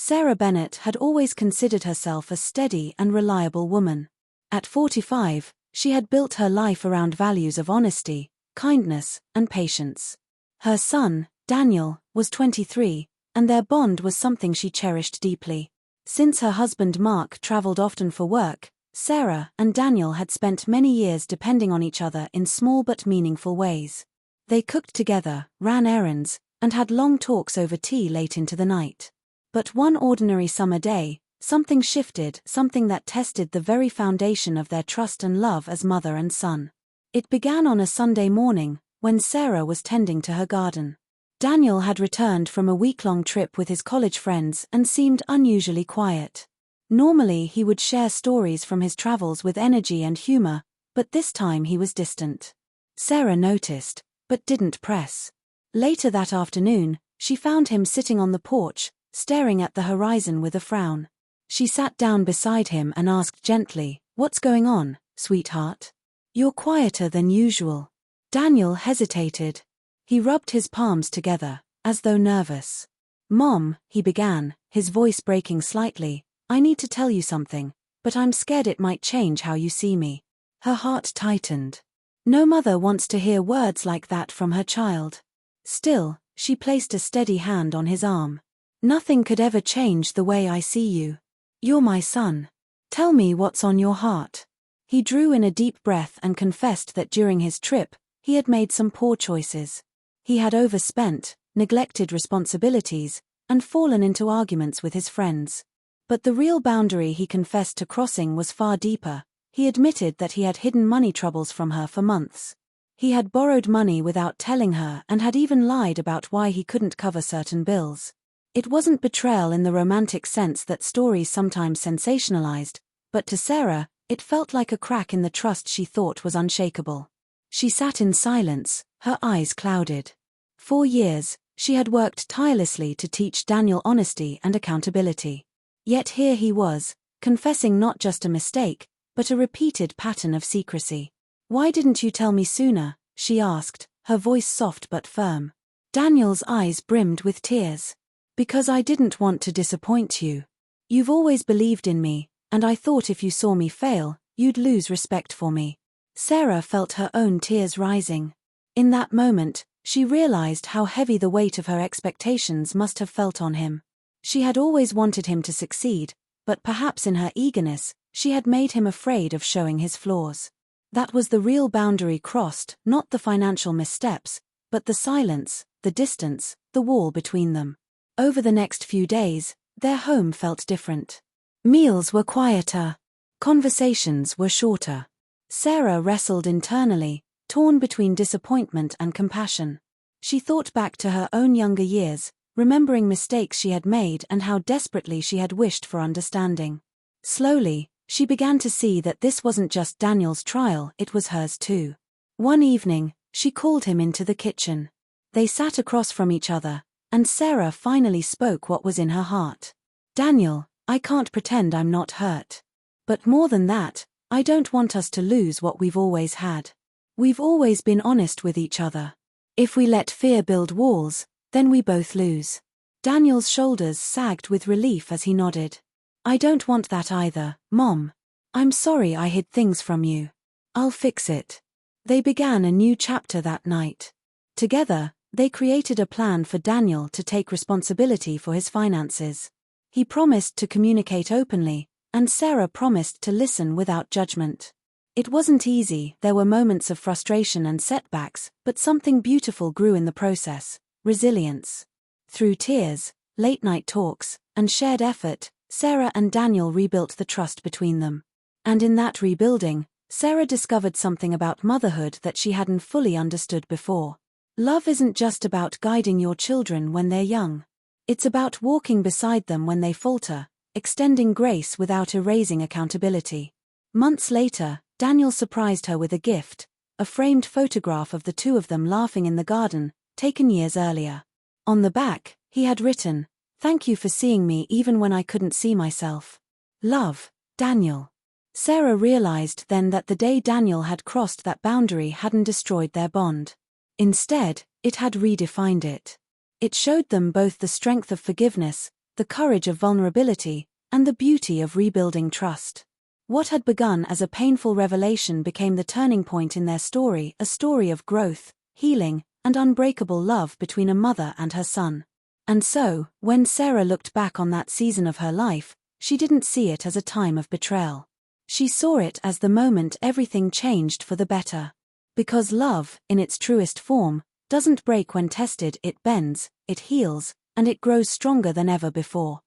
Sarah Bennett had always considered herself a steady and reliable woman. At 45, she had built her life around values of honesty, kindness, and patience. Her son, Daniel, was 23, and their bond was something she cherished deeply. Since her husband Mark traveled often for work, Sarah and Daniel had spent many years depending on each other in small but meaningful ways. They cooked together, ran errands, and had long talks over tea late into the night. But one ordinary summer day, something shifted, something that tested the very foundation of their trust and love as mother and son. It began on a Sunday morning, when Sarah was tending to her garden. Daniel had returned from a week-long trip with his college friends and seemed unusually quiet. Normally he would share stories from his travels with energy and humor, but this time he was distant. Sarah noticed, but didn't press. Later that afternoon, she found him sitting on the porch, staring at the horizon with a frown. She sat down beside him and asked gently, "What's going on, sweetheart? You're quieter than usual." Daniel hesitated. He rubbed his palms together, as though nervous. "Mom," he began, his voice breaking slightly, "I need to tell you something, but I'm scared it might change how you see me." Her heart tightened. No mother wants to hear words like that from her child. Still, she placed a steady hand on his arm. "Nothing could ever change the way I see you. You're my son. Tell me what's on your heart." He drew in a deep breath and confessed that during his trip, he had made some poor choices. He had overspent, neglected responsibilities, and fallen into arguments with his friends. But the real boundary he confessed to crossing was far deeper. He admitted that he had hidden money troubles from her for months. He had borrowed money without telling her and had even lied about why he couldn't cover certain bills. It wasn't betrayal in the romantic sense that stories sometimes sensationalized, but to Sarah, it felt like a crack in the trust she thought was unshakable. She sat in silence, her eyes clouded. For years, she had worked tirelessly to teach Daniel honesty and accountability. Yet here he was, confessing not just a mistake, but a repeated pattern of secrecy. "Why didn't you tell me sooner?" she asked, her voice soft but firm. Daniel's eyes brimmed with tears. "Because I didn't want to disappoint you. You've always believed in me, and I thought if you saw me fail, you'd lose respect for me." Sarah felt her own tears rising. In that moment, she realized how heavy the weight of her expectations must have felt on him. She had always wanted him to succeed, but perhaps in her eagerness, she had made him afraid of showing his flaws. That was the real boundary crossed, not the financial missteps, but the silence, the distance, the wall between them. Over the next few days, their home felt different. Meals were quieter. Conversations were shorter. Sarah wrestled internally, torn between disappointment and compassion. She thought back to her own younger years, remembering mistakes she had made and how desperately she had wished for understanding. Slowly, she began to see that this wasn't just Daniel's trial, it was hers too. One evening, she called him into the kitchen. They sat across from each other, and Sarah finally spoke what was in her heart. "Daniel, I can't pretend I'm not hurt. But more than that, I don't want us to lose what we've always had. We've always been honest with each other. If we let fear build walls, then we both lose." Daniel's shoulders sagged with relief as he nodded. "I don't want that either, Mom. I'm sorry I hid things from you. I'll fix it." They began a new chapter that night. Together, they created a plan for Daniel to take responsibility for his finances. He promised to communicate openly, and Sarah promised to listen without judgment. It wasn't easy, there were moments of frustration and setbacks, but something beautiful grew in the process: resilience. Through tears, late-night talks, and shared effort, Sarah and Daniel rebuilt the trust between them. And in that rebuilding, Sarah discovered something about motherhood that she hadn't fully understood before. Love isn't just about guiding your children when they're young. It's about walking beside them when they falter, extending grace without erasing accountability. Months later, Daniel surprised her with a gift, a framed photograph of the two of them laughing in the garden, taken years earlier. On the back, he had written, "Thank you for seeing me even when I couldn't see myself. Love, Daniel." Sarah realized then that the day Daniel had crossed that boundary hadn't destroyed their bond. Instead, it had redefined it. It showed them both the strength of forgiveness, the courage of vulnerability, and the beauty of rebuilding trust. What had begun as a painful revelation became the turning point in their story, a story of growth, healing, and unbreakable love between a mother and her son. And so, when Sarah looked back on that season of her life, she didn't see it as a time of betrayal. She saw it as the moment everything changed for the better. Because love, in its truest form, doesn't break when tested, it bends, it heals, and it grows stronger than ever before.